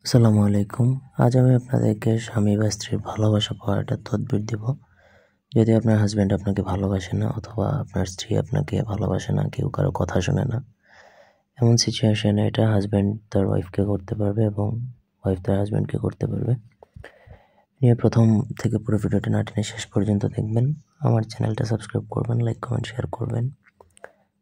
আসসালামু আলাইকুম। আজ আমি আপনাদেরকে স্বামী বা স্ত্রীর ভালোবাসা পাওয়ার একটা তদবির দিব। যদি আপনার হাসব্যান্ড আপনাকে ভালোবাসে না অথবা আপনার স্ত্রী আপনাকে ভালোবাসে না, কেউ কারো কথা শোনে না, এমন সিচুয়েশনে এটা হাসব্যান্ড তার ওয়াইফকে করতে পারবে এবং ওয়াইফ তার হাসব্যান্ডকে করতে পারবে। নিয়ে প্রথম থেকে পুরো ভিডিওটা না টেনে শেষ পর্যন্ত দেখবেন। আমার চ্যানেলটা সাবস্ক্রাইব করবেন, লাইক, কমেন্ট, শেয়ার করবেন।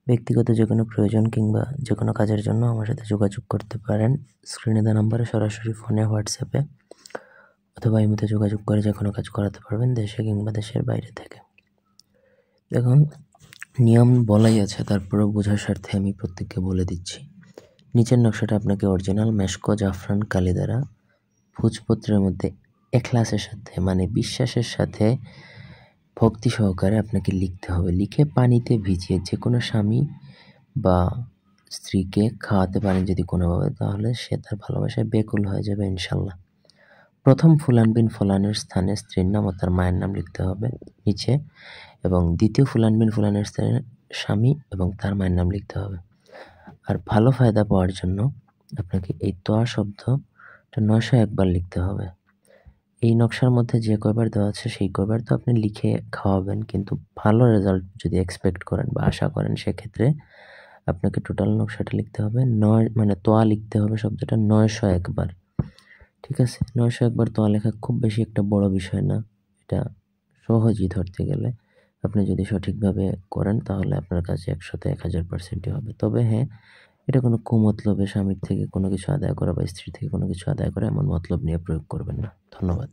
ব্যক্তিগত যে কোনো প্রয়োজন কিংবা যে কোনো কাজের জন্য আমার সাথে যোগাযোগ করতে পারেন। স্ক্রিনে দেওয়া নাম্বারে সরাসরি ফোনে, হোয়াটসঅ্যাপে অথবা ইমোতে যোগাযোগ করে যে কোনো কাজ করাতে পারবেন, দেশে কিংবা দেশের বাইরে থেকে। দেখুন, নিয়ম বলাই আছে, তারপরেও বোঝার স্বার্থে আমি প্রত্যেককে বলে দিচ্ছি। নিচের নকশাটা আপনাকে অরিজিনাল মেশকো, জাফরান, কালি দ্বারা ভোজপত্রের মধ্যে এখলাসের সাথে, মানে বিশ্বাসের সাথে, ভক্তি সহকারে আপনাকে লিখতে হবে। লিখে পানিতে ভিজিয়ে যে কোনো স্বামী বা স্ত্রীকে খাওয়াতে পারেন যদি কোনোভাবে, তাহলে সে তার ভালোবাসায় বেকুল হয়ে যাবে ইনশাল্লাহ। প্রথম ফুলান বিন ফুলানের স্থানে স্ত্রীর নাম ও তার মায়ের নাম লিখতে হবে নিচে, এবং দ্বিতীয় ফুলান বিন ফুলানের স্থানে স্বামী এবং তার মায়ের নাম লিখতে হবে। আর ভালো ফায়দা পাওয়ার জন্য আপনাকে এই তোয়া শব্দটা 901 বার লিখতে হবে। এই নকশার মধ্যে যে কয়বার দেওয়া আছে সেই কয়বার তো আপনি লিখে খাওয়াবেন, কিন্তু ভালো রেজাল্ট যদি এক্সপেক্ট করেন বা আশা করেন, সেক্ষেত্রে আপনাকে টোটাল নকশাটা লিখতে হবে 9, মানে তোয়া লিখতে হবে শব্দটা 901 বার। ঠিক আছে, 901 বার তোয়া লেখা খুব বেশি একটা বড় বিষয় না, এটা সহজই ধরতে গেলে। আপনি যদি সঠিকভাবে করেন তাহলে আপনার কাছে 100তে 1000%ই হবে। তবে হ্যাঁ, এটা কোনো কুমতলবে স্বামীর থেকে কোনো কিছু আদায় করা বা স্ত্রী থেকে কোনো কিছু আদায় করা, এমন মতলব নিয়ে প্রয়োগ করবেন না। ধন্যবাদ।